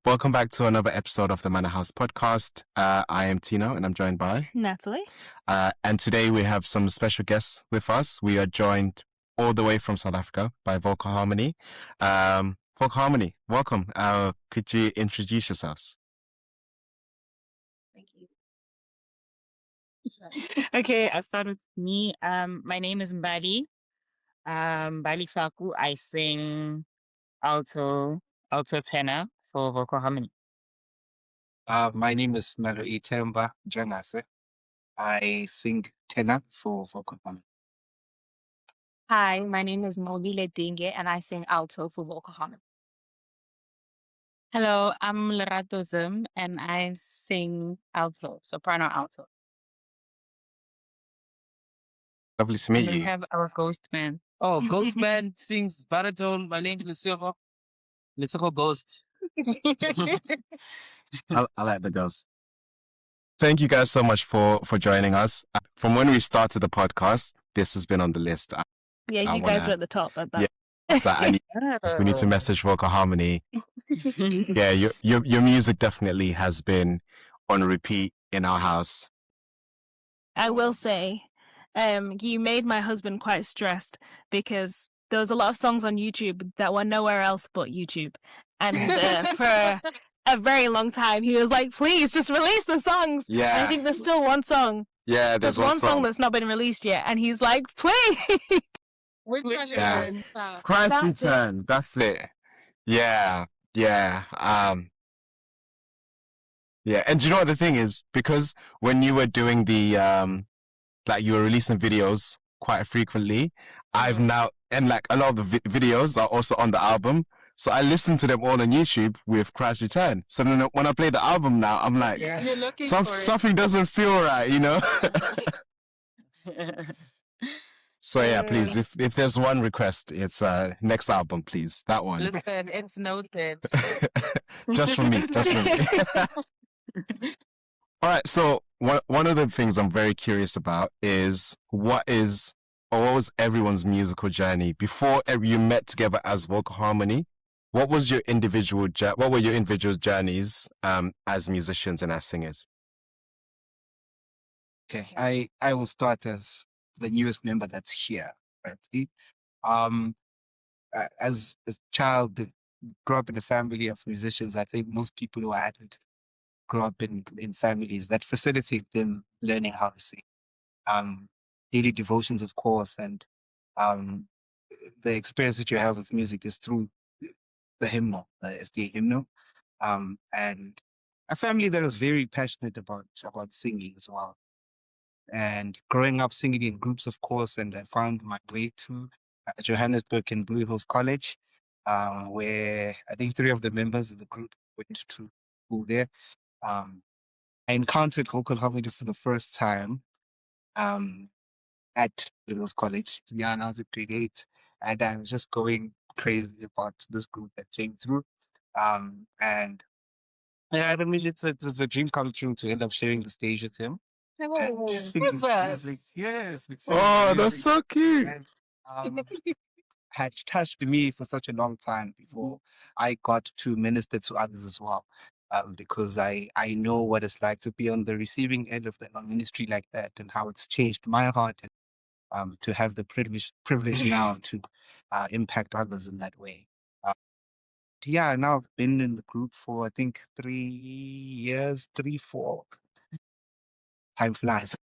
Welcome back to another episode of the Manor House Podcast. I am Tino and I'm joined by Natalie. And today we have some special guests with us. We are joined all the way from South Africa by Vocal Harmony. Vocal Harmony, welcome. Could you introduce yourselves? Thank you. Okay, I'll start with me. My name is Mbali. Mbali Faku. I sing alto tenor for Vocal Harmony. My name is Nalo Itemba Janase. I sing tenor for Vocal Harmony. Hi, my name is Mobile Dinge and I sing alto for Vocal Harmony. Hello, I'm Lerato Zim and I sing alto, soprano alto. Lovely to And meet we you. have our ghost man. Oh, Ghost Man sings baritone. My name is Lesego Ghost. I like the girls. Thank you guys so much for joining us. From when we started the podcast, this has been on the list. Yeah, I you guys wanna- were at the top at that. Yeah. It's like, we need to message Vocal Harmony. Yeah, your music definitely has been on repeat in our house. I will say, you made my husband quite stressed because there was a lot of songs on YouTube that were nowhere else but YouTube. And for a very long time, he was like, please just release the songs. And Yeah. I think there's still one song. Yeah, There's one song that's not been released yet. And he's like, please. Which one one Yeah. is Christ That's it. Return. That's it. Yeah. Yeah. Yeah. And do you know what the thing is? Because when you were doing the like you were releasing videos quite frequently, I've now and like a lot of the videos are also on the album. So I listen to them all on YouTube with Christ Return. So then when I play the album now, I'm like, You're looking something doesn't feel right, you know? So yeah, please, if there's one request, it's next album, please. That one. Listen, it's noted. Just for me. All right. So one of the things I'm very curious about is what was everyone's musical journey before you met together as Vocal Harmony? What were your individual journeys as musicians and as singers? Okay, I will start as the newest member that's here. Right? As a child that grew up in a family of musicians, I think most people who are adults grow up in families that facilitate them learning how to sing. Daily devotions, of course, and the experience that you have with music is through the hymnal, the SDA hymnal, and a family that is very passionate about singing as well. And growing up singing in groups, of course, and I found my way to Johannesburg and Blue Hills College, where I think 3 of the members of the group went to school there. I encountered Vocal Harmony for the first time at Blue Hills College. Yeah, and I was at grade 8, and I was just going crazy about this group that came through. And yeah, I mean, it's a dream come true to end up sharing the stage with him. And just singing what's music. Yes. with Oh, singing that's music. so cute. And, had touched me for such a long time before I got to minister to others as well. Because I know what it's like to be on the receiving end of a ministry like that and how it's changed my heart and to have the privilege now to impact others in that way. Yeah, now I've been in the group for I think 3 years, 4. Time flies.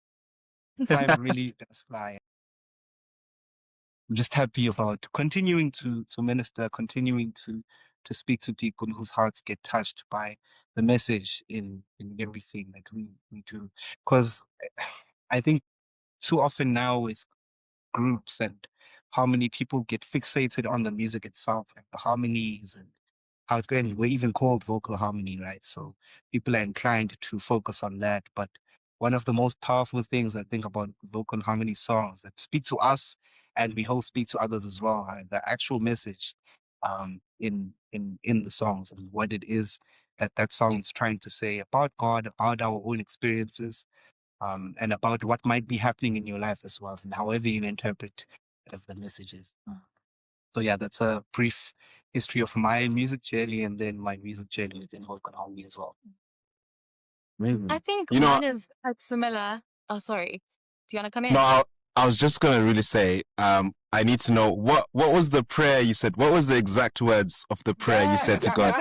Time really does fly. I'm just happy about continuing to minister, continuing to speak to people whose hearts get touched by the message in everything that we do. Because I think too often now with groups and how many people get fixated on the music itself and the harmonies and how it's going. We're even called Vocal Harmony, right? So people are inclined to focus on that. But one of the most powerful things I think about Vocal Harmony songs that speak to us and we hope speak to others as well, the actual message in the songs and what it is that song is trying to say about God, about our own experiences, and about what might be happening in your life as well, and however you interpret of the messages. So yeah, that's a brief history of my music journey and then my music journey within Vocal Harmony as well. Amazing. I think You know, mine is quite similar. Oh, sorry. Do you want to come in? no, I was just gonna really say, I need to know what was the prayer you said? What was the exact words of the prayer you said to God?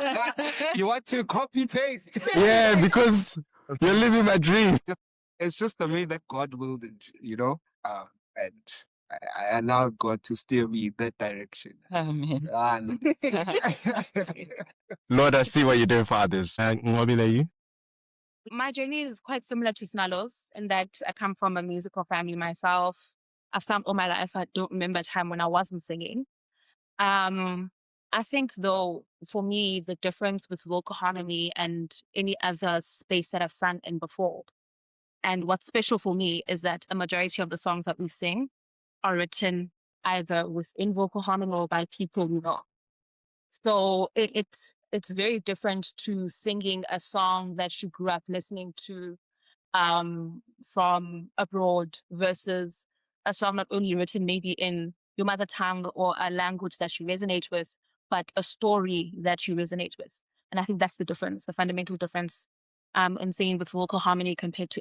You want to copy paste? Yeah, because you're living my dream. It's just the way that God willed it, you know. And I allowed God to steer me in that direction. Amen. And Lord, I see what you're doing for others. And Nwabile, you? My journey is quite similar to Snalo's in that I come from a musical family myself. I've sung all my life. I don't remember a time when I wasn't singing. I think though, for me, the difference with vocal harmony and any other space that I've sung in before, and what's special for me is that a majority of the songs that we sing are written either within vocal harmony or by people we know. So it's very different to singing a song that you grew up listening to from abroad versus a song not only written maybe in your mother tongue or a language that you resonate with, but a story that you resonate with. And I think that's the difference, the fundamental difference in singing with vocal harmony compared to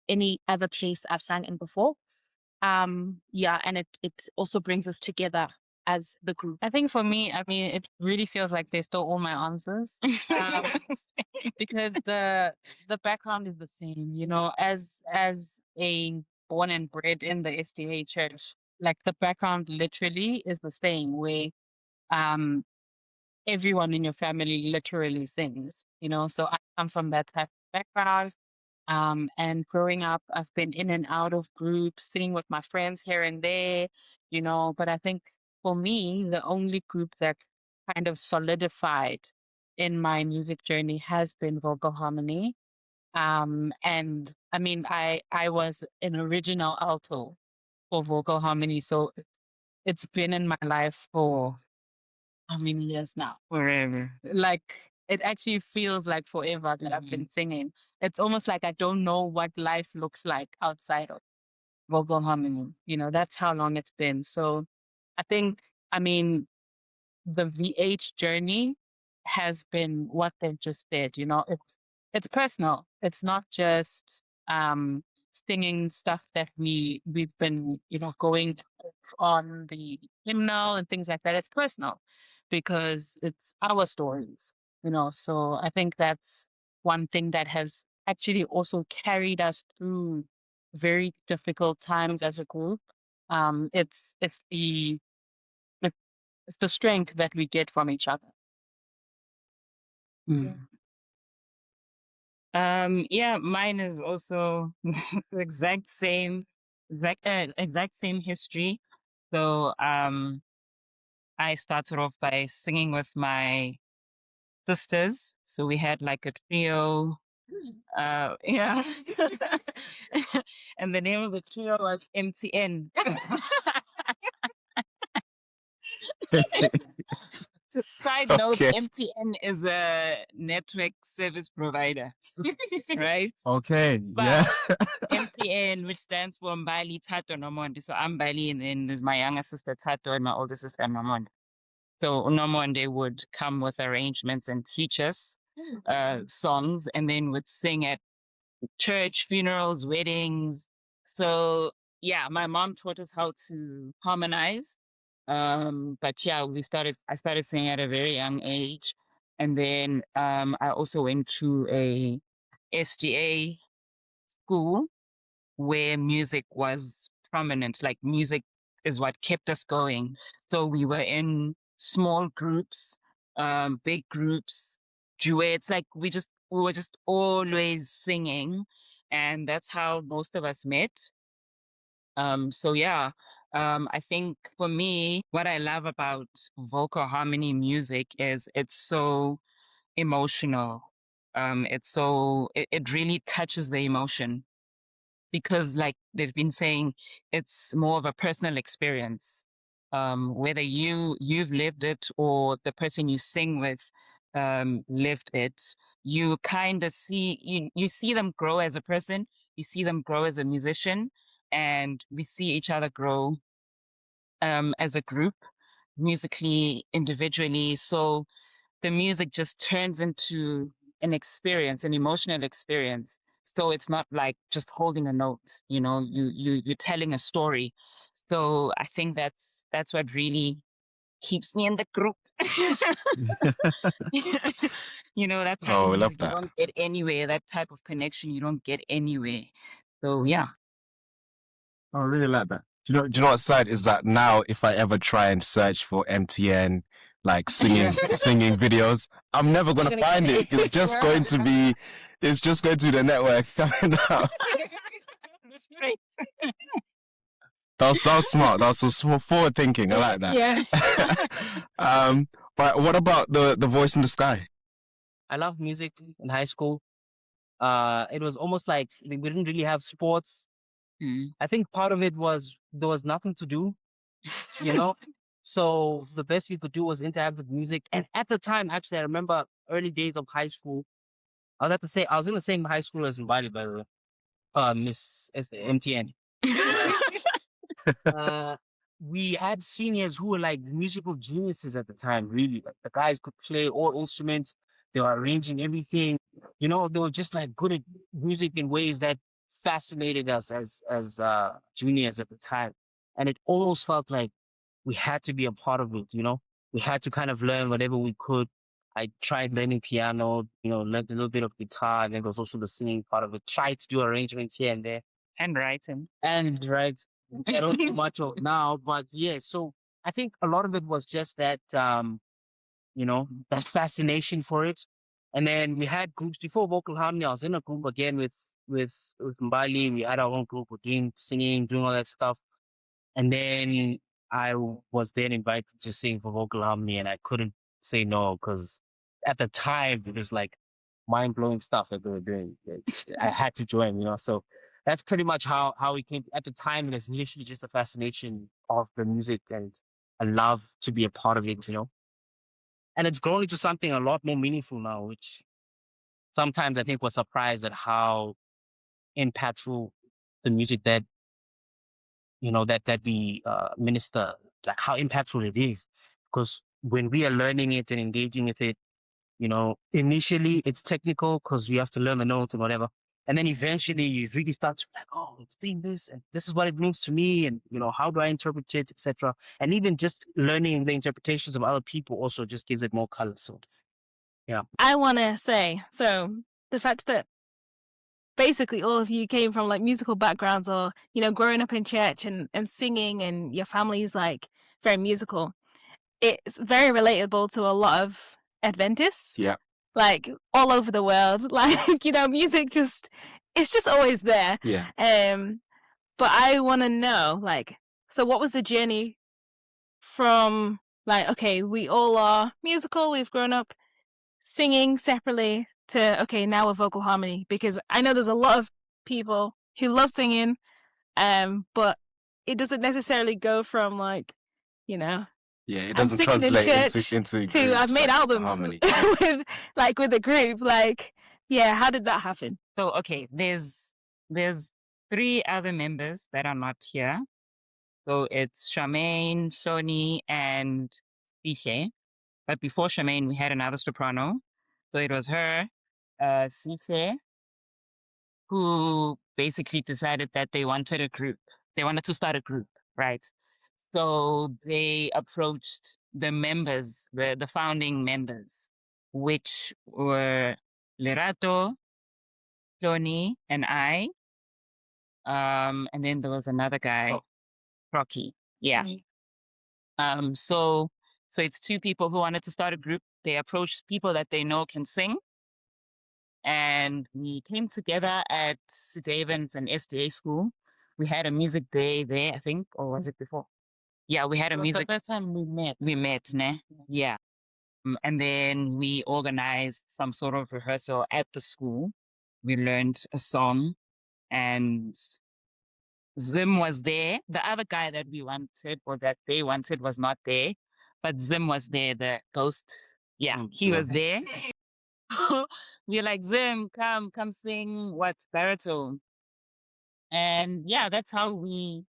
any other place I've sang in before. Yeah, and it also brings us together as the group. I think for me, I mean, it really feels like they stole all my answers because the background is the same, you know, as a born and bred in the SDA church, like the background literally is the same where everyone in your family literally sings, you know, so I come from that type of background. And growing up, I've been in and out of groups, singing with my friends here and there, you know, but I think for me, the only group that kind of solidified in my music journey has been vocal harmony. And I mean, I was an original alto for vocal harmony. So it's been in my life for how many years now? Forever. Like it actually feels like forever that I've been singing. It's almost like I don't know what life looks like outside of vocal harmony. You know, that's how long it's been. So I think, I mean, the VH journey has been what they've just said. You know, it's personal. It's not just singing stuff that we've been, you know, going on the hymnal and things like that. It's personal because it's our stories, you know. So I think that's one thing that has actually also carried us through very difficult times as a group. It's the strength that we get from each other. Yeah, mine is also the exact same history. So I started off by singing with my sisters. So we had like a trio. Yeah. And the name of the trio was MTN. Side note, Okay. MTN is a network service provider, right? Okay. But Yeah. MTN, which stands for Mbali, Tato, Nomonde. So I'm Mbali, and then there's my younger sister, Tato, and my older sister, Nomonde. So Nomonde would come with arrangements and teach us songs, and then would sing at church, funerals, weddings. So yeah, my mom taught us how to harmonize. But yeah, I started singing at a very young age. And then I also went to a SGA school where music was prominent. Like music is what kept us going. So we were in small groups, big groups, duets. Like we were just always singing, and that's how most of us met. So yeah, I think for me, what I love about vocal harmony music is it's so emotional. It really touches the emotion because like they've been saying, it's more of a personal experience. Whether you've lived it or the person you sing with lived it, you kind of you see them grow as a person, you see them grow as a musician, and we see each other grow as a group. musically, individually. So the music just turns into an experience, an emotional experience. So it's not like just holding a note, you're telling a story. So I think that's what really keeps me in the group. That type Oh, of we love music you that. don't get anywhere. That type of connection you don't get anywhere. So yeah. Oh, I really like that. Do you know what side is that now? If I ever try and search for MTN, like singing videos, I'm never gonna find it. It's just going to be the network coming out. Straight. That was smart. That was so forward thinking. I like that. Yeah. But what about the voice in the sky? I loved music in high school. It was almost like we didn't really have sports. I think part of it was there was nothing to do, you know? So the best we could do was interact with music. And at the time, actually, I remember early days of high school. I was in the same high school as Mbali, by the way, Miss as the MTN. We had seniors who were like musical geniuses at the time, really. Like the guys could play all instruments, they were arranging everything. They were just like good at music in ways that fascinated us as juniors at the time. And it almost felt like we had to be a part of it. We had to kind of learn whatever we could. I tried learning piano, learned a little bit of guitar, and then there was also the singing part of it. Tried to do arrangements here and there. And writing. And right, I don't do much of now, but yeah. So I think a lot of it was just that, that fascination for it. And then we had groups before Vocal Harmony. I was in a group again with Mbali. We had our own group. We're doing singing, doing all that stuff. And then I was then invited to sing for Vocal Harmony, and I couldn't say no because at the time it was like mind blowing stuff that they were doing. I had to join. So that's pretty much how we came. At the time, it was literally just a fascination of the music and a love to be a part of it. And it's grown into something a lot more meaningful now, which sometimes I think we're surprised at how impactful the music that we minister, like how impactful it is. Because when we are learning it and engaging with it, initially it's technical because we have to learn the notes and whatever. And then eventually you really start to be like, oh, it's doing this and this is what it means to me. And, how do I interpret it, etc. And even just learning the interpretations of other people also just gives it more color. So, yeah. I want to say, so the fact that basically all of you came from like musical backgrounds or, growing up in church and singing and your family's like very musical, it's very relatable to a lot of Adventists. Yeah. Like all over the world. Like, music it's just always there. Yeah. But I want to know, like, so what was the journey from like, okay, we all are musical, we've grown up singing separately to, okay, now we're Vocal Harmony? Because I know there's a lot of people who love singing, but it doesn't necessarily go from like, Yeah, it I'm doesn't singing in translate church into to I've groups made like albums harmony. with a group. Like, yeah, how did that happen? So okay, there's 3 other members that are not here. So it's Charmaine, Shoni, and Sishe. But before Charmaine, we had another soprano. So it was her, Sishe, who basically decided that they wanted a group. They wanted to start a group, right? So they approached the members, the founding members, which were Lerato, Johnny, and I. And then there was another guy, Rocky. Yeah. So it's 2 people who wanted to start a group. They approached people that they know can sing. And we came together at St. Avens and SDA school. We had a music day there, I think, or was it before? Yeah, we had a music. The first time we met. We met, ne? Yeah. And then we organized some sort of rehearsal at the school. We learned a song, and Zim was there. The other guy that we wanted or that they wanted was not there, but Zim was there, the ghost. Yeah, he was there. We were like, Zim, come sing what baritone. And yeah, that's how we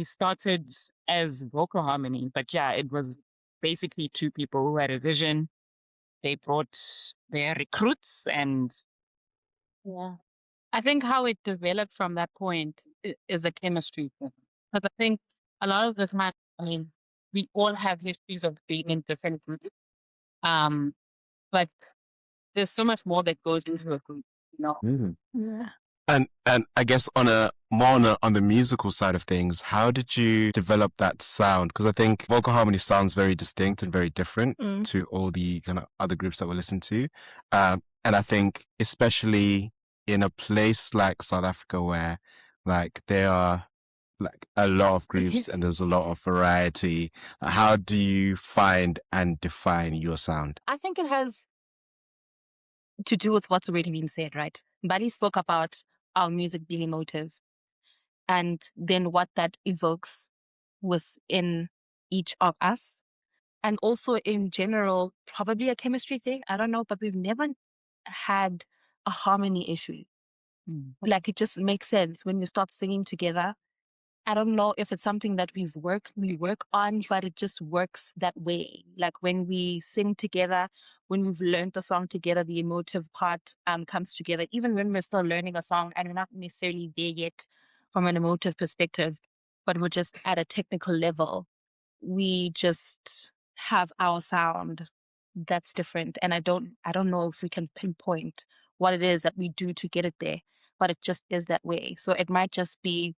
started as Vocal Harmony. But yeah, it was basically two people who had a vision. They brought their recruits and Yeah. I think how it developed from that point is a chemistry thing. Because I think a lot of the time, I mean, we all have histories of being in different groups. But there's so much more that goes into a group, you know. Yeah. And I guess on the musical side of things, how did you develop that sound? Because I think vocal harmony sounds very distinct and very different to all the kind of other groups that we listen to. And I think especially in a place like South Africa where like there are like a lot of groups and there's a lot of variety, how do you find and define your sound? I think it has to do with what's already been said, right? Buddy spoke about our music being emotive and then what that evokes within each of us. And also in general, probably a chemistry thing. I don't know, but we've never had a harmony issue. Like it just makes sense when you start singing together. I don't know if it's something that we work on, but it just works that way. Like when we sing together, when we've learned the song together, the emotive part comes together. Even when we're still learning a song and we're not necessarily there yet from an emotive perspective, but we're just at a technical level, we just have our sound that's different. And I don't know if we can pinpoint what it is that we do to get it there, but it just is that way. So it might just be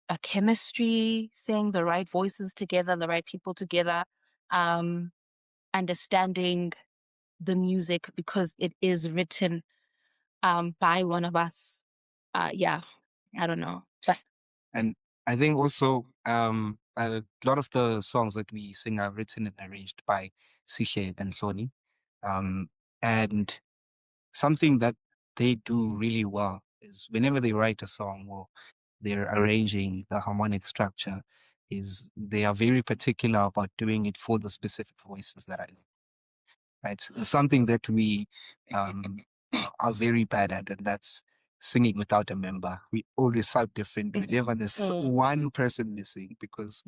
a chemistry thing, the right voices together, the right people together, understanding the music because it is written by one of us. Yeah, I don't know. But And I think also a lot of the songs that we sing are written and arranged by Sishe and Sony. And something that they do really well is whenever they write a song or they're arranging the harmonic structure, is they are very particular about doing it for the specific voices that are in it. Right? Something that we are very bad at, and that's singing without a member. We always sound different. Whenever there's one person missing, because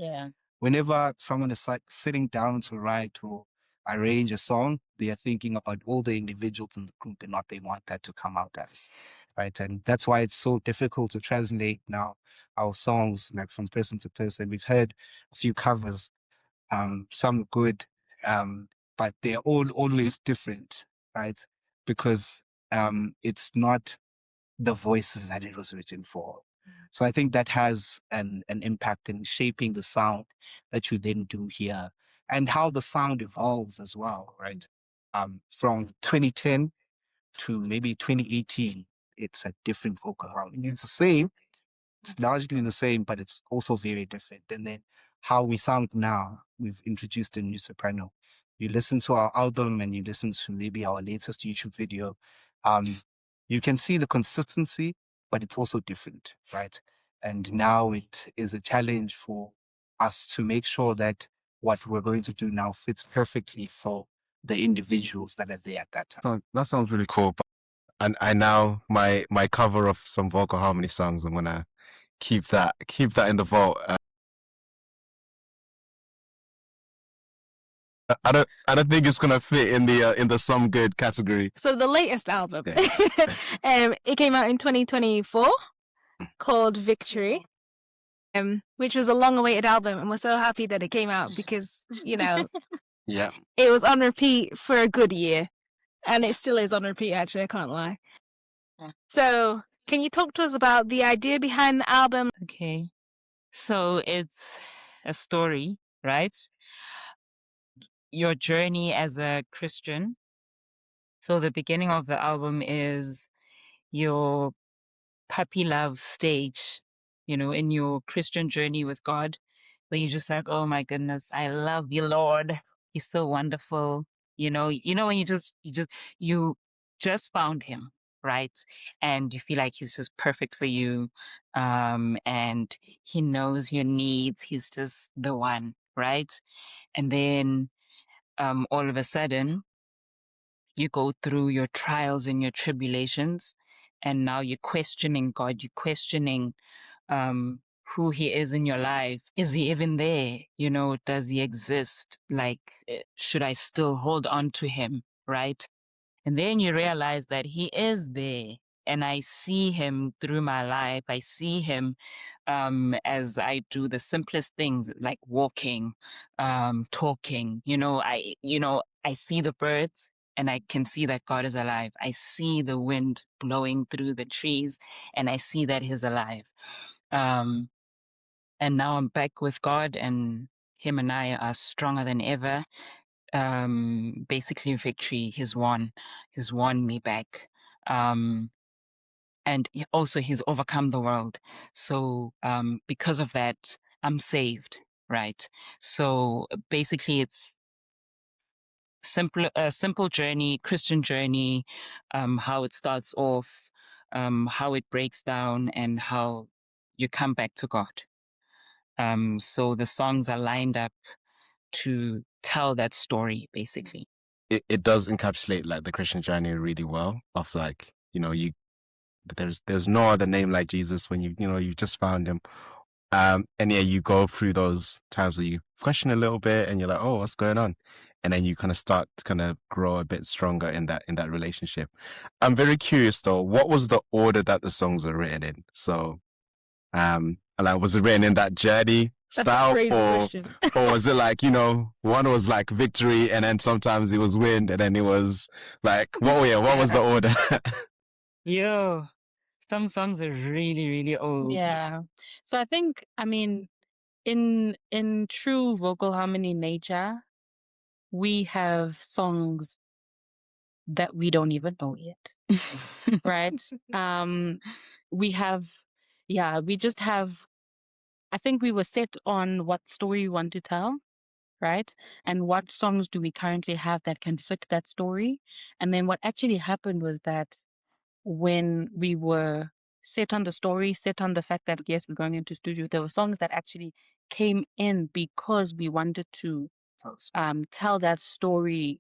whenever someone is sitting down to write or arrange a song, they are thinking about all the individuals in the group and what they want that to come out as. Right. And that's why it's so difficult to translate now our songs like from person to person. We've heard a few covers, some good, but they're all always different, right? Because it's not the voices that it was written for. So I think that has an impact in shaping the sound that you then do here and how the sound evolves as well, right? From 2010 to maybe 2018, it's a different vocal harmony. It's the same, it's largely the same, but it's also very different. And then how we sound now, we've introduced a new soprano. You listen to our album and you listen to maybe our latest YouTube video, you can see the consistency, but it's also different, right? And now it is a challenge for us to make sure that what we're going to do now fits perfectly for the individuals that are there at that time. So that sounds really cool. And I now my cover of some vocal harmony songs, I'm gonna keep that in the vault. I don't think it's gonna fit in the some good category. So the latest album, it came out in 2024, called Victory, which was a long-awaited album, and we're so happy that it came out because Yeah, it was on repeat for a good year, and it still is on repeat. Actually, I can't lie. So, can you talk to us about the idea behind the album? Okay. So it's a story, right? Your journey as a Christian. So the beginning of the album is your puppy love stage, in your Christian journey with God, where you're just like, oh my goodness, I love you, Lord. He's so wonderful. When you just found him, right? And you feel like he's just perfect for you. And he knows your needs. He's just the one, right? And then all of a sudden, you go through your trials and your tribulations, and now you're questioning God, you're questioning who he is in your life. Is he even there? You know, does he exist? Like, should I still hold on to him? Right? And then you realize that he is there. And I see him through my life. I see him as I do the simplest things like walking, talking. I see the birds and I can see that God is alive. I see the wind blowing through the trees and I see that he's alive. And now I'm back with God and him and I are stronger than ever. Basically victory. He's won me back. And also he's overcome the world. So because of that, I'm saved, right? So basically it's a simple journey, Christian journey, how it starts off, how it breaks down, and how you come back to God. So the songs are lined up to tell that story, basically. It does encapsulate like the Christian journey really well. Of like, there's no other name like Jesus when you just found him. And yeah, you go through those times where you question a little bit and you're like, oh, what's going on? And then you kind of start to kind of grow a bit stronger in that relationship. I'm very curious though, what was the order that the songs were written in? So, like, was it written in that journey That's a style, crazy question. or was it like, one was like victory and then sometimes it was wind and then it was like, what was the order? Yo, some songs are really, really old. Yeah. So I think, in true vocal harmony nature, we have songs that we don't even know yet. Right? We just have, I think we were set on what story we want to tell, right? And what songs do we currently have that can fit that story? And then what actually happened was that when we were set on the story, set on the fact that, yes, we're going into studio, there were songs that actually came in because we wanted to tell that story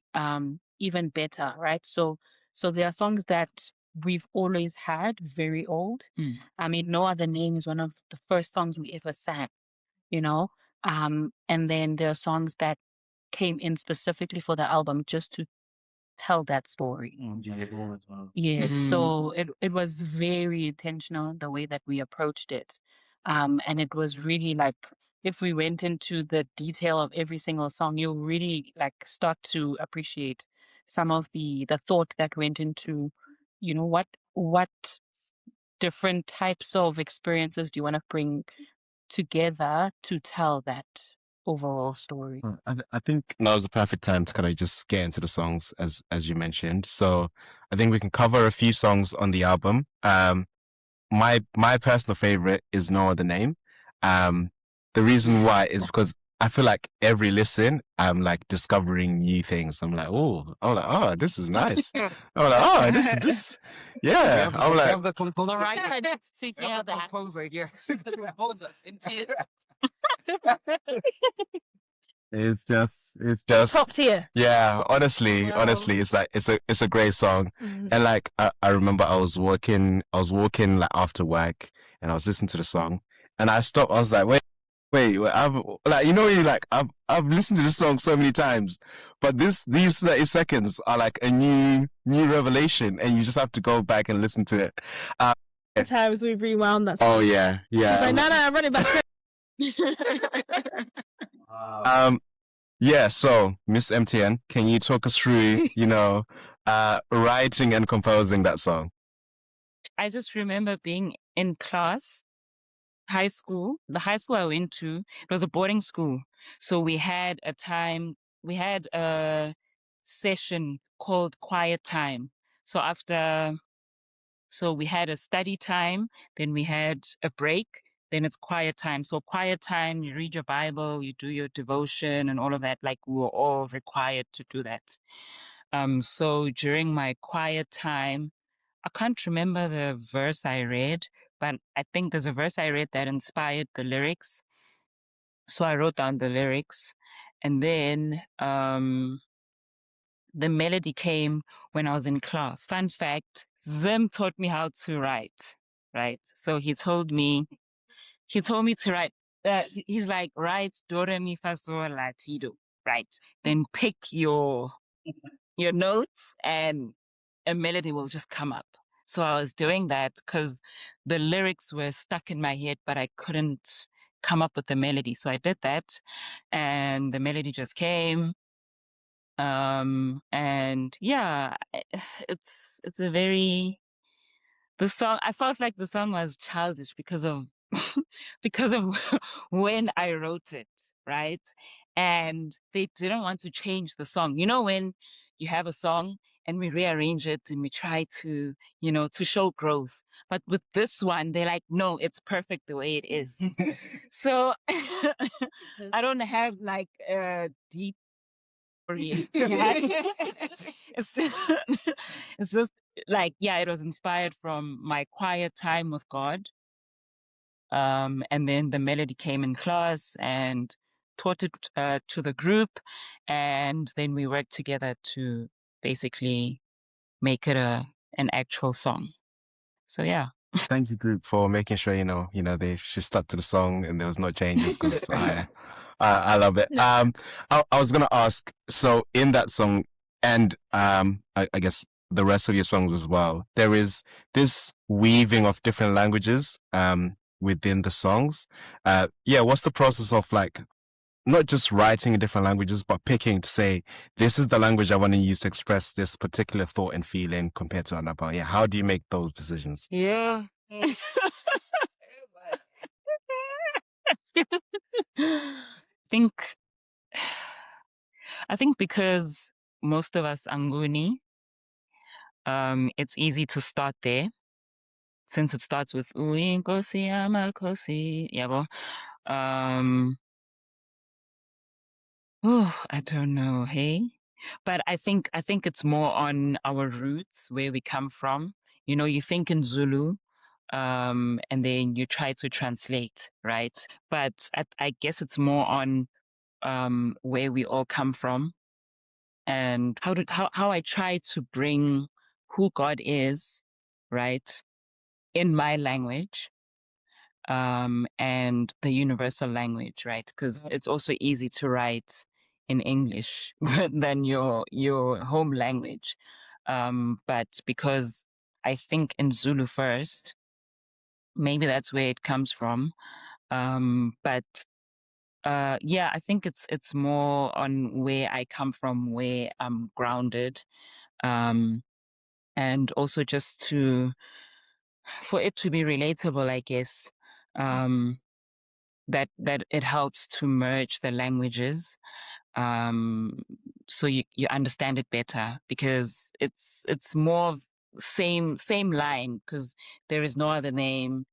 even better, right? So there are songs that we've always had, very old. No Other Name is one of the first songs we ever sang, and then there are songs that came in specifically for the album just to tell that story. Yes, so it was very intentional the way that we approached it. And it was really like, if we went into the detail of every single song, you'll really like start to appreciate some of the thought that went into, what different types of experiences do you want to bring together to tell that overall story. I think now is the perfect time to kind of just get into the songs as you mentioned. So I think we can cover a few songs on the album. My personal favorite is No Other Name. The reason why is because I feel like every listen, I'm like discovering new things. I'm like, oh, this is nice. I'm like, oh, this, yeah. I'm like, the composer. All right, I need to hear The that. composer, yeah. The composer. it's just Top tier. yeah. Honestly, Wow. it's like it's a great song. And like I remember I was walking like after work and I was listening to the song and I stopped. I was like, wait, I've like I've listened to this song so many times, but these 30 seconds are like a new revelation, and you just have to go back and listen to it. The times we've rewound that Oh song. yeah, It's like, no, I'm running back. Yeah. So Miss MTN, can you talk us through writing and composing that song? I just remember being in class, high school. The high school I went to, it was a boarding school. So we had a session called quiet time. So we had a study time, then we had a break, then it's quiet time. So quiet time, you read your Bible, you do your devotion and all of that. Like, we were all required to do that. So during my quiet time, I can't remember the verse I read, but I think there's a verse I read that inspired the lyrics. So I wrote down the lyrics, and then the melody came when I was in class. Fun fact, Zim taught me how to write, right? So he told me, he told me to write. He's like, write do re mi fa sol la ti do. Right. Then pick your notes and a melody will just come up. So I was doing that because the lyrics were stuck in my head, but I couldn't come up with the melody. So I did that and the melody just came. And yeah, it's a very, the song, I felt like the song was childish because of because of when I wrote it, right? And they didn't want to change the song. You know, when you have a song and we rearrange it and we try to, to show growth. But with this one, they're like, no, it's perfect the way it is. So I don't have like a deep story. It's just, it's just like, yeah, it was inspired from my quiet time with God. And then the melody came in class and taught it to the group. And then we worked together to basically make it an actual song. So, yeah. Thank you, group, for making sure she stuck to the song and there was no changes because I love it. I was gonna ask, so in that song and I guess the rest of your songs as well, there is this weaving of different languages within the songs. What's the process of like not just writing in different languages, but picking to say, this is the language I want to use to express this particular thought and feeling compared to another? Yeah, how do you make those decisions? Yeah. I think because most of us Anguni, it's easy to start there since it starts with Uinkosi Amakosi. Yabo. I don't know, hey? But I think it's more on our roots, where we come from. You think in Zulu, and then you try to translate, right? But I guess it's more on where we all come from and how I try to bring who God is, right, in my language. And the universal language, right? Because it's also easy to write in English than your home language. But because I think in Zulu first, maybe that's where it comes from. But I think it's more on where I come from, where I'm grounded, and also just for it to be relatable, I guess. That it helps to merge the languages, so you understand it better, because it's more of same line, because there is no other name.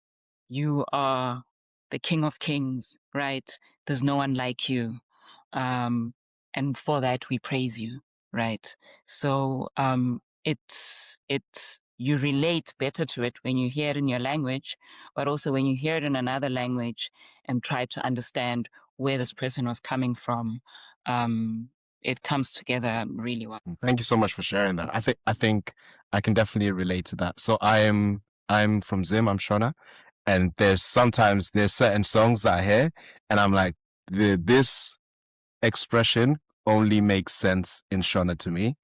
You are the King of Kings, right? There's no one like you, and for that we praise you, right? So it's you relate better to it when you hear it in your language, but also when you hear it in another language and try to understand where this person was coming from. It comes together really well. Thank you so much for sharing that. I think I can definitely relate to that. So I'm from Zim, I'm Shona, and there's certain songs that I hear and I'm like, this expression only makes sense in Shona to me.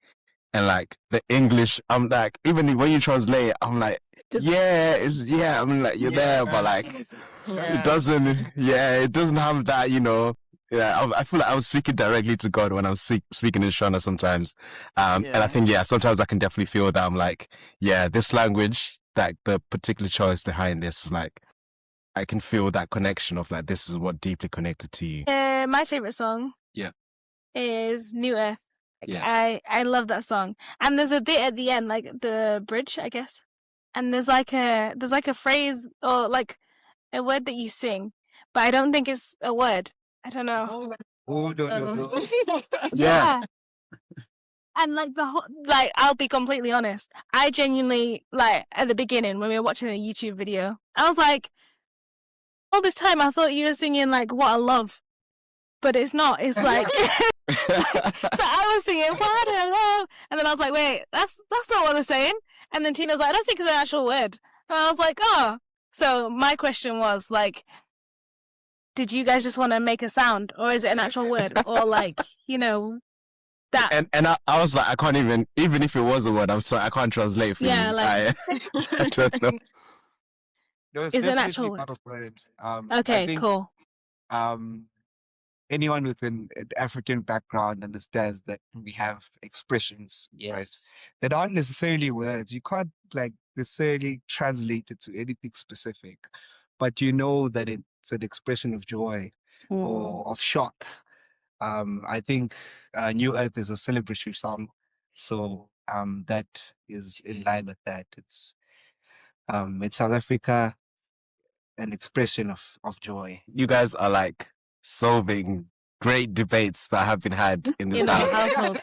And like the English, I'm like, even when you translate, I'm like, I'm like, you're there, but like, it doesn't have that, I feel like I was speaking directly to God when I was speaking in Shona sometimes. And I think, sometimes I can definitely feel that I'm like, this language, like the particular choice behind this is like, I can feel that connection of like, this is what deeply connected to you. My favorite song is New Earth. I love that song. And there's a bit at the end, like the bridge, I guess. And there's like a phrase or like a word that you sing, but I don't think it's a word. I don't know. No. Yeah. And like I'll be completely honest. I genuinely, like, at the beginning when we were watching a YouTube video, I was like, all this time I thought you were singing like What I Love, but it's not. It's like so I was singing What I Love, and then I was like, wait, that's not what they're saying. And then Tina's like, I don't think it's an actual word. And I was like, oh. So my question was like, did you guys just want to make a sound, or is it an actual word, or like that? And I was like, I can't even if it was a word, I'm sorry, I can't translate for Yeah, you. like- I don't know. No, it's Is it an definitely actual not word? a word. Okay, I think, cool. anyone with an African background understands that we have expressions, right? Yes. That aren't necessarily words. You can't like necessarily translate it to anything specific, but you know that it's an expression of joy or of shock. I think New Earth is a celebratory song, so that is in line with that. It's South Africa, an expression of joy. You guys are like solving great debates that have been had in this In our house. household.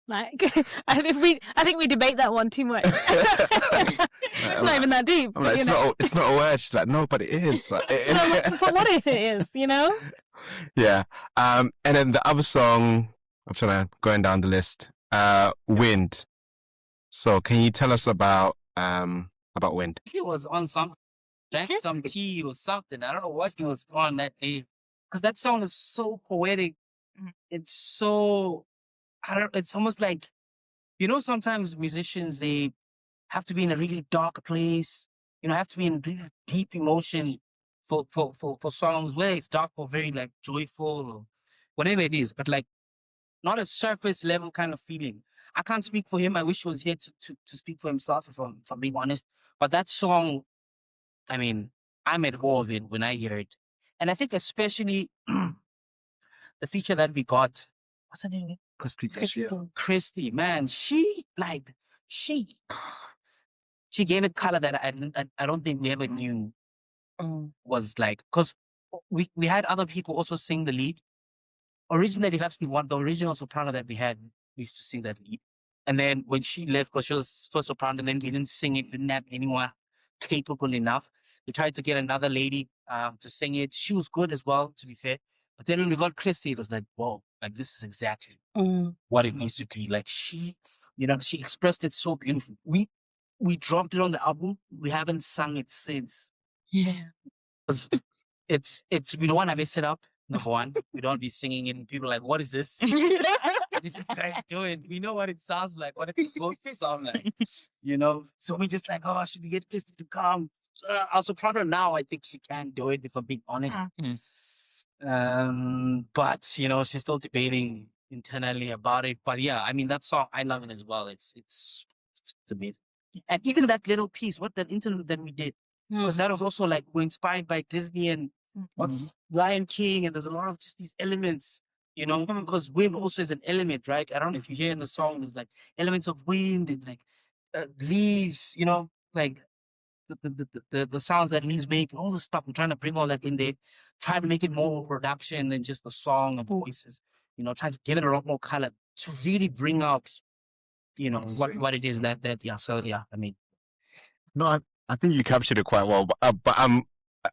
Like, I think we debate that one too much. It's not even that deep. I'm like, you know? it's not a word. She's like, no, but it is. But, But what if it is? yeah. And then the other song, I'm trying to going down the list. Wind. So can you tell us about Wind? He was on some, drank some tea or something. I don't know what he was on that day. Because that song is so poetic. It's so, it's almost like, sometimes musicians, they have to be in a really dark place, have to be in really deep emotion for songs, whether it's dark or very like joyful or whatever it is, but like not a surface level kind of feeling. I can't speak for him. I wish he was here to speak for himself, if I'm being honest. But that song, I mean, I'm at awe of it when I hear it. And I think especially the feature that we got, what's her name? Christy, man, she gave it color that I don't think we ever knew was like, because we had other people also sing the lead. Originally, actually, the original soprano that we had used to sing that lead. And then when she left, because she was first soprano, and then we didn't sing it, didn't have anyone capable enough. We tried to get another lady to sing it. She was good as well, to be fair. But then when we got Christy, it was like, whoa, like this is exactly what it needs to be. Like she expressed it so beautifully. We dropped it on the album. We haven't sung it since. Yeah. It's we don't want to mess it up. Number one, we don't be singing it and people are like, what is this? What are you guys doing? We know what it sounds like, what it's supposed to sound like, So we just like, oh, should we get Christy to come? Our soprano now, I think she can do it, if I'm being honest. But, she's still debating internally about it. But yeah, I mean, that song, I love it as well. It's amazing. And even that little piece, that interlude that we did, because that was also like, we're inspired by Disney and what's Lion King, and there's a lot of just these elements, because wind also is an element, right? I don't know if you hear in the song, there's like elements of wind and like leaves, like the sounds that leaves make, all the stuff. I'm trying to bring all that in there, try to make it more production than just the song and voices, trying to give it a lot more color to really bring out, what it is that yeah. So yeah, I mean, No, I think you captured it quite well. But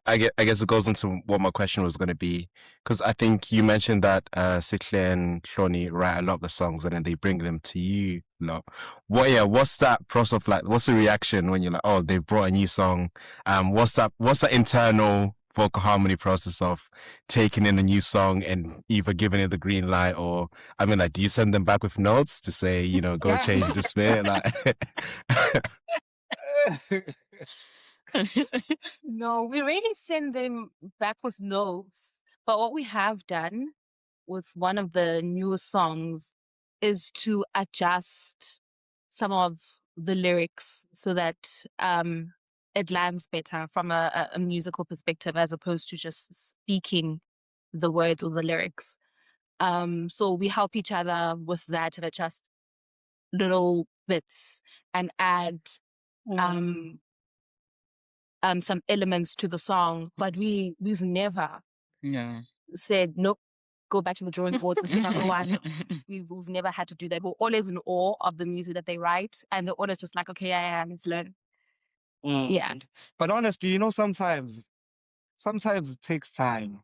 I guess it goes into what my question was going to be, because I think you mentioned that Sikle and Hloni write a lot of the songs and then they bring them to you a lot. What's that process of like? What's the reaction when you're like, oh, they've brought a new song? What's that internal vocal harmony process of taking in a new song and either giving it the green light, or I mean, like, do you send them back with notes to say, go change this bit? Like, No, we really send them back with notes. But what we have done with one of the newest songs is to adjust some of the lyrics so that it lands better from a musical perspective, as opposed to just speaking the words or the lyrics. So we help each other with that and adjust little bits and add some elements to the song, but we've never said, nope, go back to the drawing board. This is not the one. We've never had to do that. We're always in awe of the music that they write, and they're always just like, okay, yeah, let's learn. Yeah. But honestly, sometimes it takes time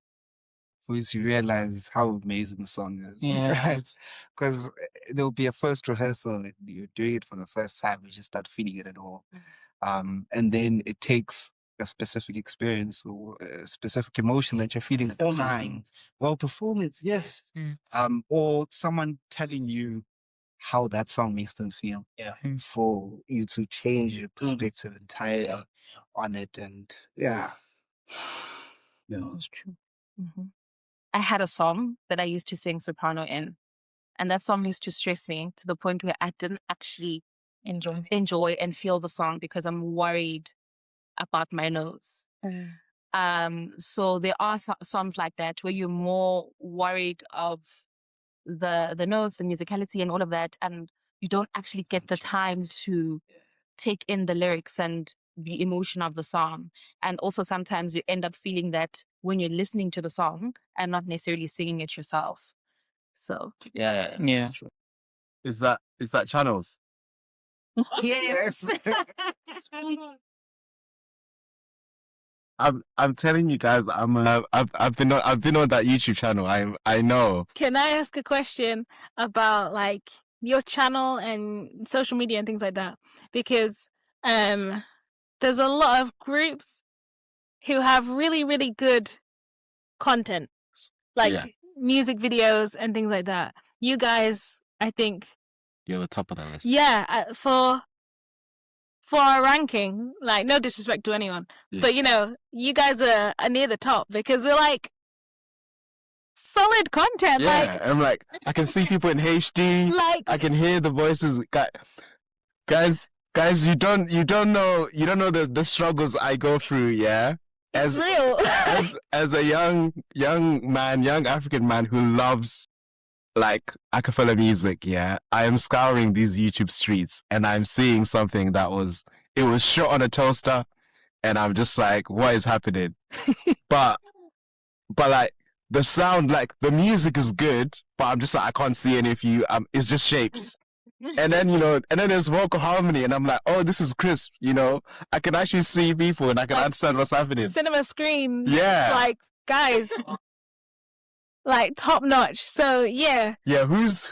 for you to realize how amazing the song is, right? Because there'll be a first rehearsal and you're doing it for the first time, you just start feeling it at all. And then it takes a specific experience or a specific emotion that you're feeling at the time. Well, performance, yes. Or someone telling you how that song makes them feel. Yeah. For you to change your perspective entirely on it. And yeah. That's true. I had a song that I used to sing soprano in, and that song used to stress me to the point where I didn't actually enjoy and feel the song because I'm worried about my nose. So there are songs like that where you're more worried of the notes, the musicality, and all of that, and you don't actually get the time to take in the lyrics and the emotion of the song. And also sometimes you end up feeling that when you're listening to the song and not necessarily singing it yourself. So Yeah. Is that channels? yes. I'm telling you guys, I've been on that YouTube channel. I know. Can I ask a question about like your channel and social media and things like that? Because there's a lot of groups who have really, really good content, like music videos and things like that. You guys, I think, You're the top of the list. yeah, for our ranking, like no disrespect to anyone, but you know, you guys are near the top because we're like solid content. Yeah, Like I'm like, I can see people in HD. Like I can hear the voices. Guys, you don't know the struggles I go through. Yeah, it's real. as a young African man who loves like acapella music. Yeah, I am scouring these YouTube streets and I'm seeing something that was shot on a toaster, and I'm just like, what is happening? but like the sound, like the music is good, but I'm just like, I can't see any of you. It's just shapes. And then, there's vocal harmony, and I'm like, oh, this is crisp, I can actually see people and I can Like, understand what's happening. Cinema screen. Yeah. It's like, guys, like top notch. So yeah. Yeah, who's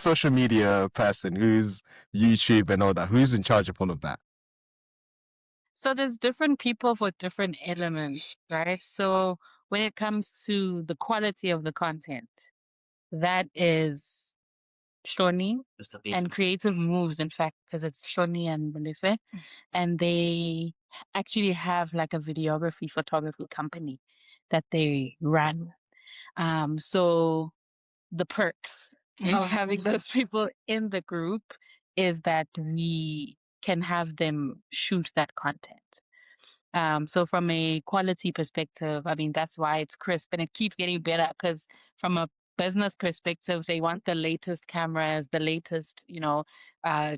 social media person, who's YouTube and all that? Who's in charge of all of that? So there's different people for different elements, right? So when it comes to the quality of the content, that is Shoni and Creative Moves, in fact, because it's Shoni and Bolife. And they actually have like a videography photography company that they run. So the perks of having those people in the group is that we can have them shoot that content. So from a quality perspective, I mean, that's why it's crisp and it keeps getting better, because from a business perspective, they want the latest cameras, the latest,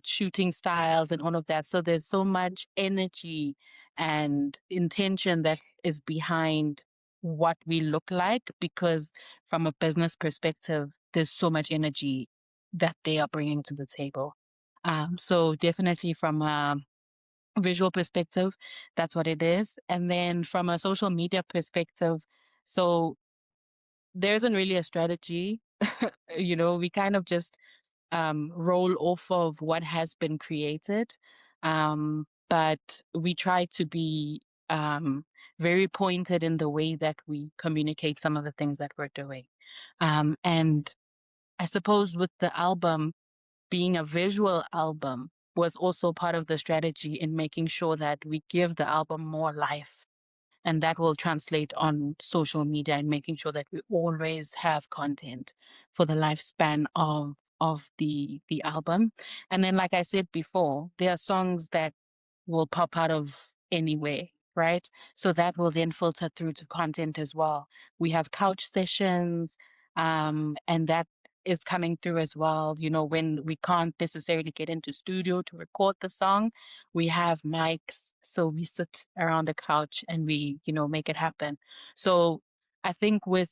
shooting styles and all of that. So there's so much energy and intention that is behind what we look like, because from a business perspective, there's so much energy that they are bringing to the table. So definitely from a visual perspective, that's what it is. And then from a social media perspective, so there isn't really a strategy. We kind of just roll off of what has been created. But we try to be very pointed in the way that we communicate some of the things that we're doing. And I suppose with the album being a visual album was also part of the strategy in making sure that we give the album more life. And that will translate on social media and making sure that we always have content for the lifespan of the album. And then, like I said before, there are songs that will pop out of anywhere, right? So that will then filter through to content as well. We have couch sessions, and that is coming through as well. When we can't necessarily get into studio to record the song, we have mics. So we sit around the couch and we, make it happen. So I think with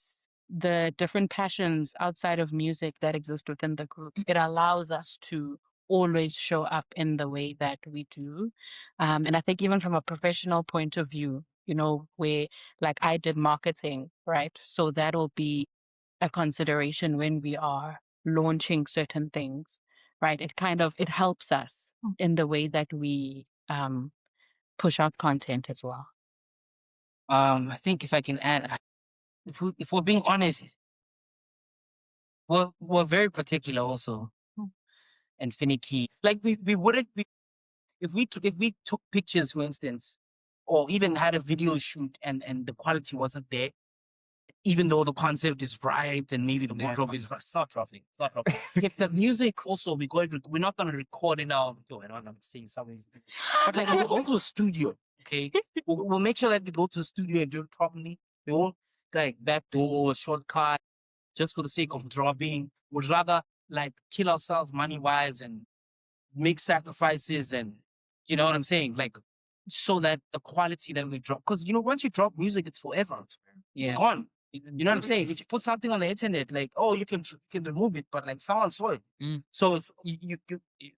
the different passions outside of music that exist within the group, it allows us to always show up in the way that we do. And I think even from a professional point of view, where like I did marketing, right? So that'll be a consideration when we are launching certain things, right? It helps us in the way that we push out content as well? I think if I can add, if we're being honest, we're very particular also and finicky. Like we wouldn't be if we took pictures, for instance, or even had a video shoot and the quality wasn't there, even though the concept is right and maybe the wardrobe is right. It's not dropping. It's not dropping. If the music also we're not gonna record in our I don't know, I'm saying something, but like we'll go to a studio, okay? We'll make sure that we go to a studio and do it properly. We won't like backdoor or shortcut just for the sake of dropping. We'd rather like kill ourselves money wise and make sacrifices, and you know what I'm saying? Like so that the quality that we drop, because once you drop music, it's forever. It's gone. You know what I'm saying? If you put something on the internet, like, oh, you can remove it, but like someone saw it. So it's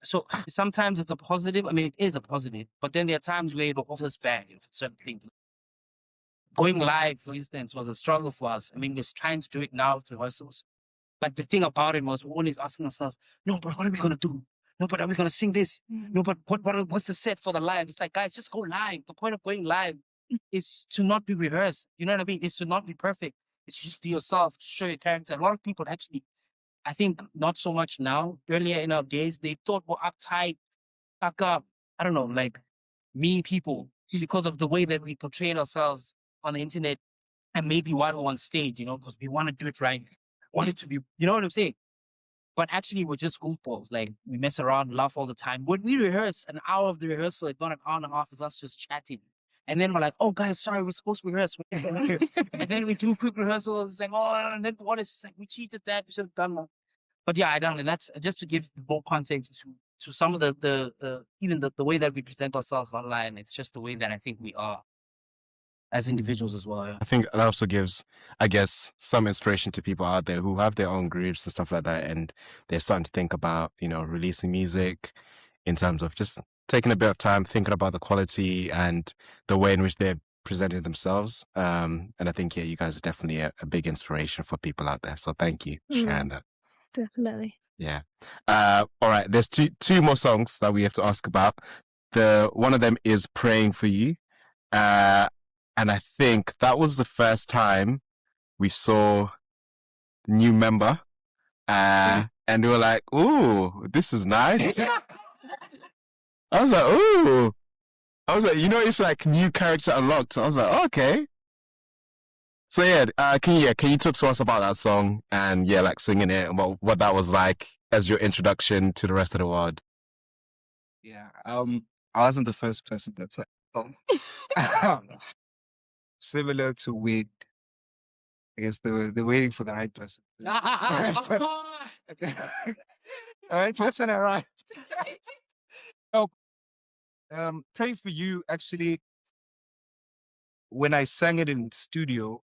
so sometimes it's a positive. I mean, it is a positive, but then there are times where it offers value to certain things. Going live, for instance, was a struggle for us. I mean, we're trying to do it now with rehearsals. But the thing about it was we're always asking ourselves, no, but what are we going to do? No, but are we going to sing this? No, but what's the set for the live? It's like, guys, just go live. The point of going live is to not be rehearsed. You know what I mean? It's to not be perfect. It's to just be yourself, to show your character. A lot of people actually, I think not so much now. Earlier in our days, they thought we're uptight, fuck up. I don't know, like mean people because of the way that we portray ourselves on the internet and maybe while we're on stage, because we want to do it right. Want it to be, you know what I'm saying? But actually, we're just goofballs. Like, we mess around, laugh all the time. When we rehearse, an hour of the rehearsal, it's not an hour and a half, is us just chatting. And then we're like, oh, guys, sorry, we're supposed to rehearse. And then we do quick rehearsals. It's like, oh, and then one is just like, we cheated that. We should have done that. But yeah, I don't know. That's just to give more context to some of the even the way that we present ourselves online. It's just the way that I think we are as individuals as well. Yeah. I think that also gives, I guess, some inspiration to people out there who have their own groups and stuff like that, and they're starting to think about, releasing music in terms of just taking a bit of time, thinking about the quality and the way in which they're presenting themselves. And I think, you guys are definitely a big inspiration for people out there. So thank you for sharing that. Definitely. Yeah. All right. There's two more songs that we have to ask about. One of them is Praying for You. And I think that was the first time we saw the new member. And they were like, ooh, this is nice. I was like, ooh. I was like, it's like new character unlocked. So I was like, okay. So can you talk to us about that song and like singing it and what that was like as your introduction to the rest of the world? Yeah. I wasn't the first person that said song. Similar to Wade. I guess they're waiting for the right person. The right person arrived. Praying for You, actually, when I sang it in studio,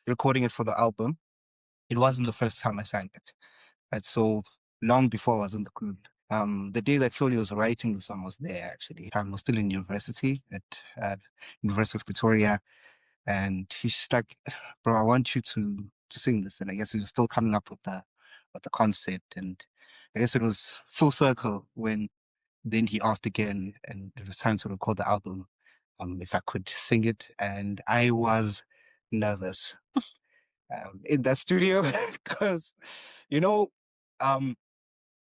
recording it for the album, it wasn't the first time I sang it. Right? So long before I was in the group. The day that Philly was writing the song was there, actually. I was still in university at University of Pretoria. And he's just like, bro, I want you to sing this. And I guess he was still coming up with the concept. And I guess it was full circle when then he asked again, and it was time to record the album, if I could sing it. And I was nervous in that studio because,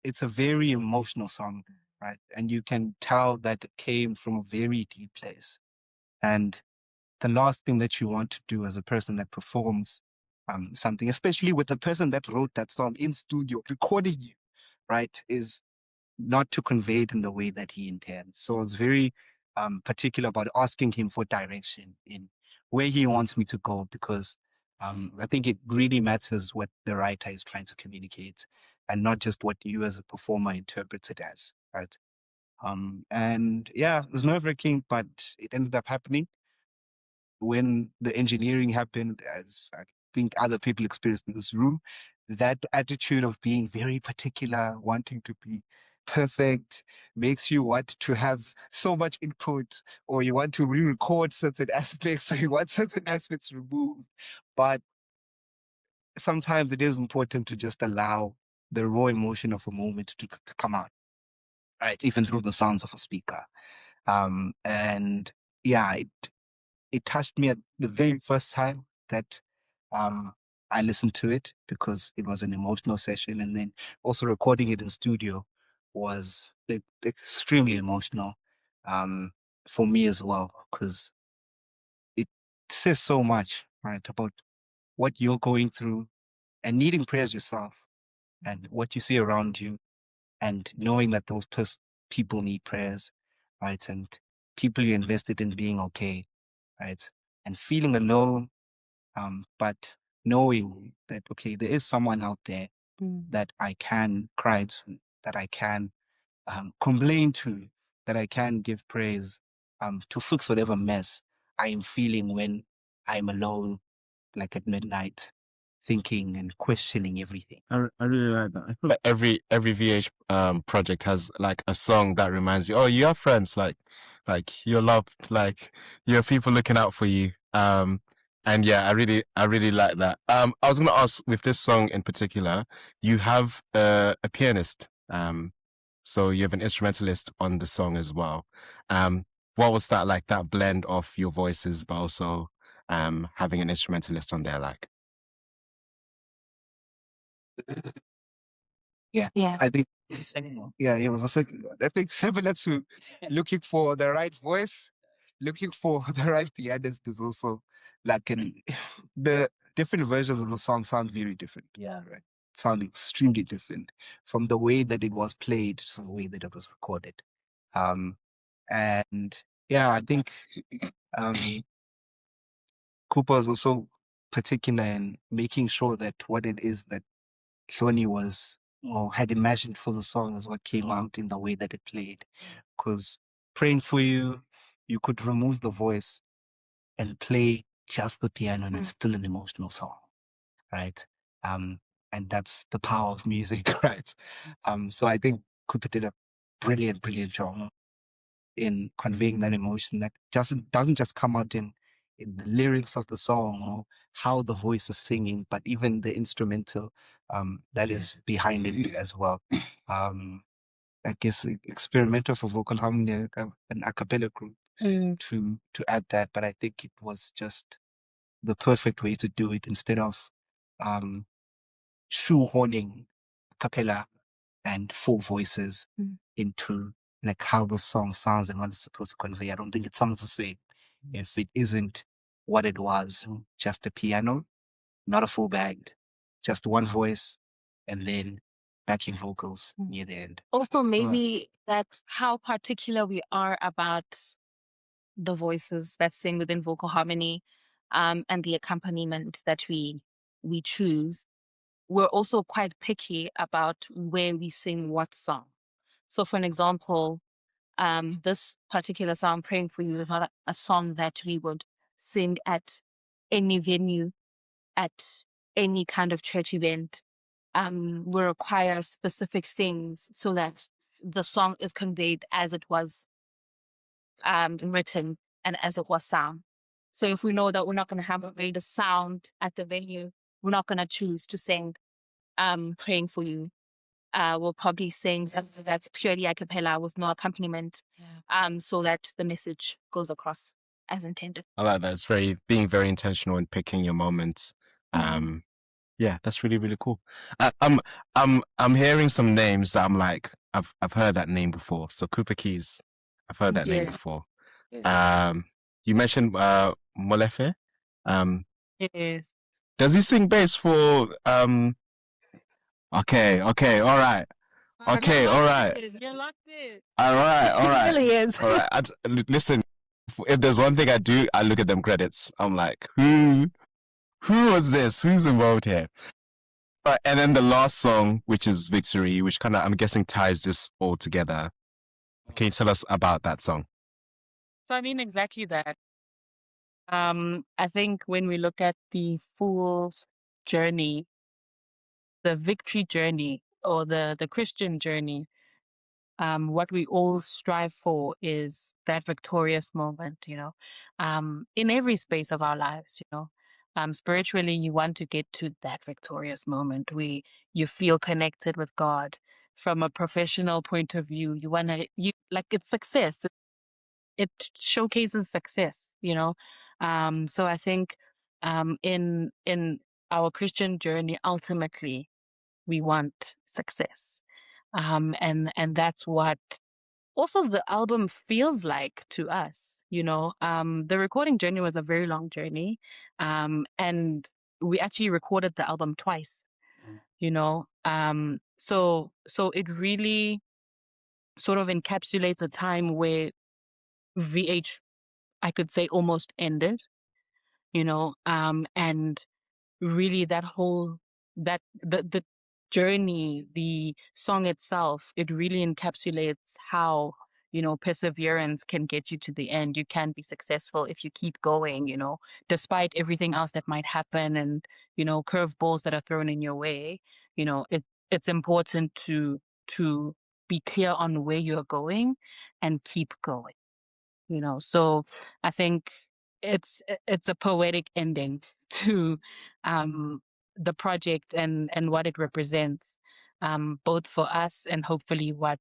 it's a very emotional song, right? And you can tell that it came from a very deep place. And the last thing that you want to do as a person that performs something, especially with the person that wrote that song in studio, recording you, right, is not to convey it in the way that he intends. So I was very particular about asking him for direction in where he wants me to go, because I think it really matters what the writer is trying to communicate and not just what you as a performer interpret it as, right? And yeah, it was nerve-wracking, but it ended up happening. When the engineering happened, as I think other people experienced in this room, that attitude of being very particular, wanting to be perfect, makes you want to have so much input, or you want to re-record certain aspects, or you want certain aspects removed. But sometimes it is important to just allow the raw emotion of a moment to come out, right? Even through the sounds of a speaker. And yeah, it touched me at the very first time that I listened to it, because it was an emotional session, and then also recording it in studio was extremely emotional for me as well, because it says so much, right, about what you're going through and needing prayers yourself, and what you see around you, and knowing that those people need prayers, right, and people you invested in being okay, right, and feeling alone, but knowing that, okay, there is someone out there that I can cry to, that I can complain to, that I can give praise to fix whatever mess I am feeling when I'm alone, like at midnight, thinking and questioning everything. I really like that. I feel like every VH project has like a song that reminds you, oh, you have friends, like you're loved, like you have people looking out for you. And yeah, I really like that. I was gonna ask, with this song in particular, you have a pianist. So you have an instrumentalist on the song as well. What was that like? That blend of your voices, but also having an instrumentalist on there, like. Yeah, Yeah. I think, yeah, it was a second one. I think similar to looking for the right voice, looking for the right pianist is also like the different versions of the song sound very different. Yeah. Right. Sound extremely different from the way that it was played to the way that it was recorded. And yeah, I think Cooper was also particular in making sure that what it is that Shoni was or had imagined for the song is what came out in the way that it played. Because praying for you, you could remove the voice and play just the piano, and it's still an emotional song, right? And that's the power of music, right? So I think Cooper did a brilliant job in conveying that emotion that doesn't just come out in the lyrics of the song or how the voice is singing, but even the instrumental that is behind it as well. I guess experimental for vocal harmony, an a cappella group to add that, but I think it was just the perfect way to do it instead of shoehorning cappella and full voices into like how the song sounds and what it's supposed to convey. I don't think it sounds the same if it isn't what it was, just a piano, not a full band, just one voice, and then backing vocals near the end. Also, maybe that's how particular we are about the voices that sing within vocal harmony, and the accompaniment that we choose. We're also quite picky about where we sing what song. So, for an example, this particular song, "Praying for You," is not a song that we would sing at any venue, at any kind of church event. We require specific things so that the song is conveyed as it was written and as it was sound. So if we know that we're not going to have a greater sound at the venue, we're not going to choose to sing "Praying for You." We'll probably sing something that's purely a cappella with no accompaniment, so that the message goes across as intended. I like that. It's being very intentional in picking your moments. Yeah, that's really, really cool. I'm hearing some names that I'm like, I've heard that name before. So Cooper Keys, I've heard that name Yes. before. Yes. You mentioned Molefe. Yes. Does he sing bass for Okay, all right. Okay, all right. You're locked in. All right. It really is. All right. Listen, if there's one thing I do, I look at them credits. I'm like, who was this? Who's involved here? And then the last song, which is Victory, which kind of, I'm guessing, ties this all together. Can you tell us about that song? So I mean exactly that. I think when we look at the fool's journey, the victory journey, or the Christian journey, what we all strive for is that victorious moment, in every space of our lives. Spiritually, you want to get to that victorious moment where you feel connected with God. From a professional point of view, you like it's success. it showcases success, you know. So I think in our Christian journey, ultimately we want success. And that's what also the album feels like to us, you know. The recording journey was a very long journey. And we actually recorded the album twice, you know. So it really sort of encapsulates a time where VH, I could say, almost ended, you know. And really that whole the journey, the song itself, it really encapsulates how, you know, perseverance can get you to the end. You can be successful if you keep going, you know, despite everything else that might happen, and, you know, curveballs that are thrown in your way. You know, it's important to be clear on where you're going and keep going, you know. So I think it's a poetic ending to the project and what it represents, both for us and hopefully what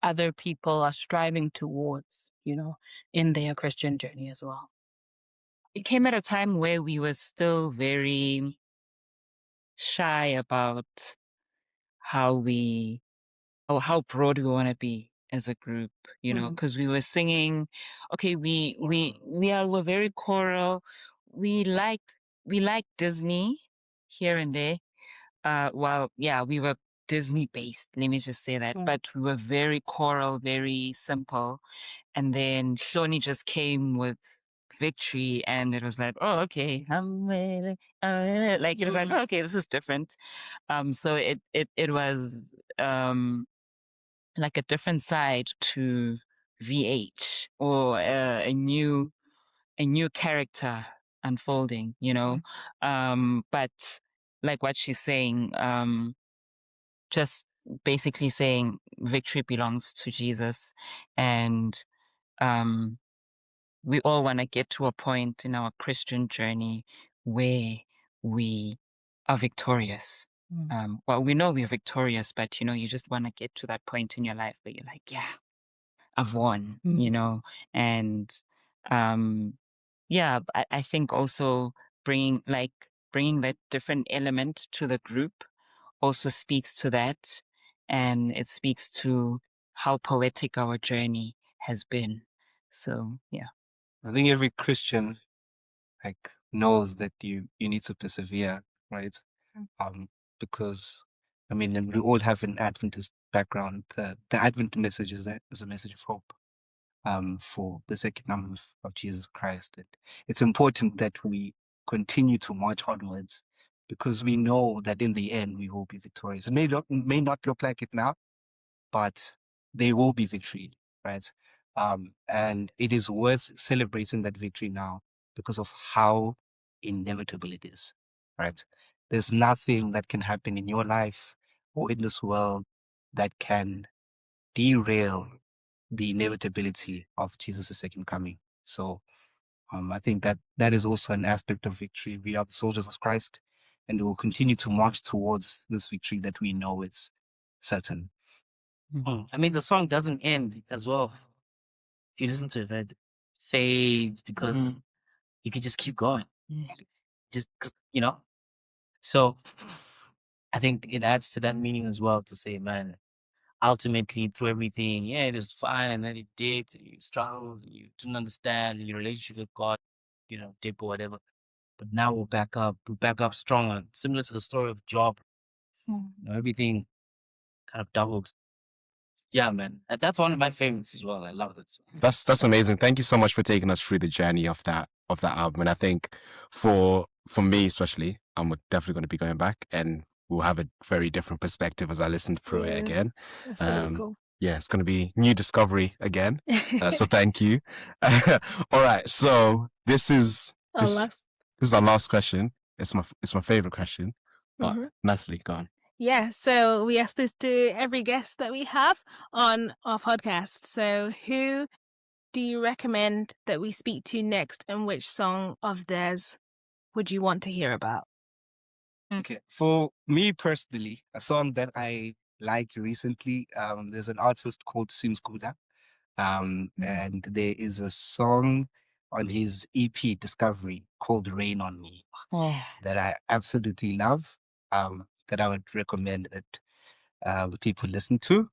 other people are striving towards, you know, in their Christian journey as well. It came at a time where we were still very shy about how we or how broad we want to be as a group, you know, Mhm. because we were singing. Okay, we're very choral. We liked Disney here and there. Well, yeah, we were Disney based. Let me just say that. Mm. But we were very choral, very simple. And then Shoni just came with Victory, and it was like, oh, okay, like it was like, Mhm. okay, this is different. So it was like a different side to VH, or a new character unfolding, you know. But like what she's saying, just basically saying victory belongs to Jesus, and um, we all want to get to a point in our Christian journey where we are victorious. Well, we know we're victorious, but, you know, you just want to get to that point in your life where you're like, yeah, I've won, you know. And yeah, I think also bringing that different element to the group also speaks to that, and it speaks to how poetic our journey has been. So yeah. I think every Christian like knows that you need to persevere, right? Because I mean, and we all have an Adventist background. The Advent message is a message of hope. For the second coming of Jesus Christ, and it's important that we continue to march onwards, because we know that in the end we will be victorious. It may not look like it now, but there will be victory, right? And it is worth celebrating that victory now because of how inevitable it is, right? There's nothing that can happen in your life or in this world that can derail the inevitability of Jesus' second coming. So I think that is also an aspect of victory. We are the soldiers of Christ, and we will continue to march towards this victory that we know is certain. I mean, the song doesn't end as well. If you listen to it, it fades because you could just keep going. Just 'cause, you know. So I think it adds to that meaning as well to say, man, ultimately through everything, yeah, it was fine, and then it dipped, and you struggled, and you didn't understand, and your relationship with God, you know, dip or whatever. But now we're back up. We're back up stronger. Similar to the story of Job. You know, everything kind of doubles. Yeah, man. That's one of my favorites as well. I love it. That's amazing. Thank you so much for taking us through the journey of that album. And I think for me especially, I'm definitely going to be going back, and we'll have a very different perspective as I listen through it Yeah, again. that's really cool. Yeah, it's going to be new discovery again. So thank you. All right. So this is our last question. It's my favorite question. Mhm. Natalie, go on. Yeah, so we ask this to every guest that we have on our podcast. So who do you recommend that we speak to next, and which song of theirs would you want to hear about? Okay, for me personally, a song that I like recently, there's an artist called Sims Kuda. And there is a song on his EP Discovery called Rain on Me that I absolutely love, that I would recommend that people listen to.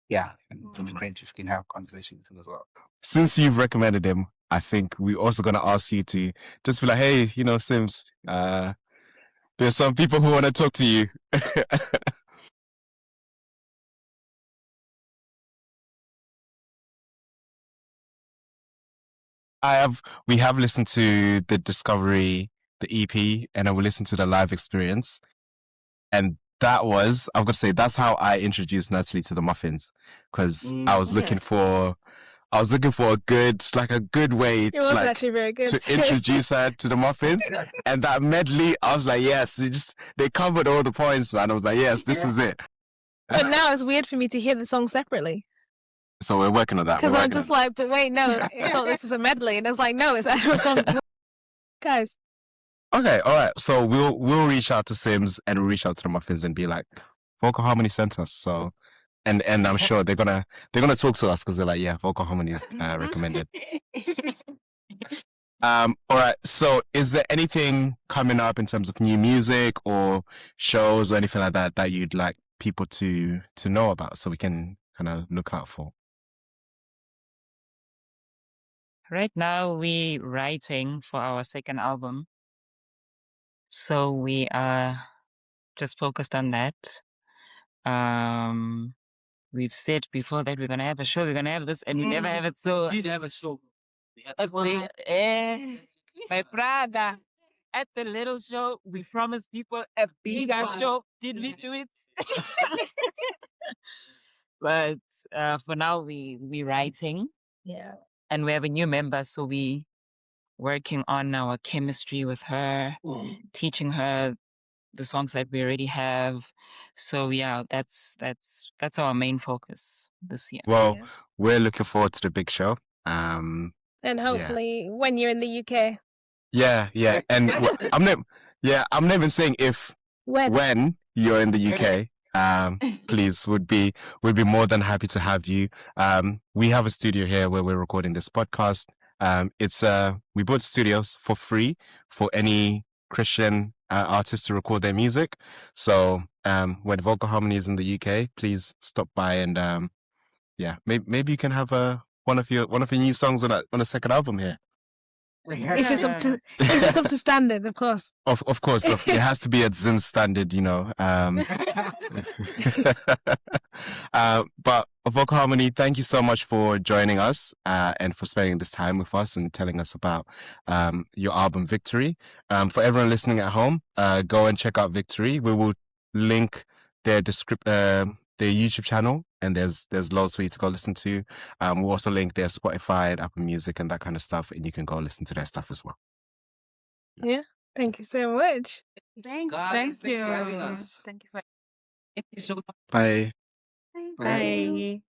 Yeah, and it would be great if you can have a conversation with him as well. Since you've recommended him, I think we're also going to ask you to just be like, hey, Sims, there's some people who want to talk to you. We have listened to the Discovery, the EP, and I will listen to the live experience. And I've got to say, that's how I introduced Natalie to the muffins, because I was looking for a good way It wasn't actually very good. to introduce her to the muffins. And that medley, I was like, yes, they covered all the points, man. I was like, yes, this is it. But now it's weird for me to hear the song separately. So we're working on that. Because I'm just like, but wait, no, I thought this was a medley. And it's like, no, it's actual song. Guys. Okay, all right. So we'll reach out to Sims and we'll reach out to the muffins and be like, Vocal Harmony sent us. So and I'm sure they're gonna talk to us because they're like, yeah, Vocal Harmony recommended. All right. So is there anything coming up in terms of new music or shows or anything like that you'd like people to know about so we can kind of look out for? Right now, we're writing for our second album. So we are just focused on that. We've said before that we're going to have a show, we're going to have this, and we never have it. So, Did have a show. my brother, at the little show, we promised people a bigger show. Did we do it? But for now, we're writing. Yeah. And we have a new member, so we working on our chemistry with her, teaching her the songs that we already have. So yeah, that's our main focus this year. Well, we're looking forward to the big show. And hopefully when you're in the UK. Yeah. And I'm not even saying if when you're in the UK. Please, would be more than happy to have you. We have a studio here where we're recording this podcast. We bought studios for free for any Christian artists to record their music. So when Vocal Harmony is in the UK, please stop by and maybe you can have one of your new songs on a second album here. If it's up to standard, of course. Of course, it has to be at Zim standard, But Vocal Harmony, thank you so much for joining us and for spending this time with us and telling us about your album Victory. For everyone listening at home, go and check out Victory. We will link their YouTube channel, and there's loads for you to go listen to. We'll also link their Spotify and Apple Music and that kind of stuff, and you can go listen to their stuff as well. Yeah, thank you so much. Thank you. Thanks for having us. Thank you for Bye. Bye.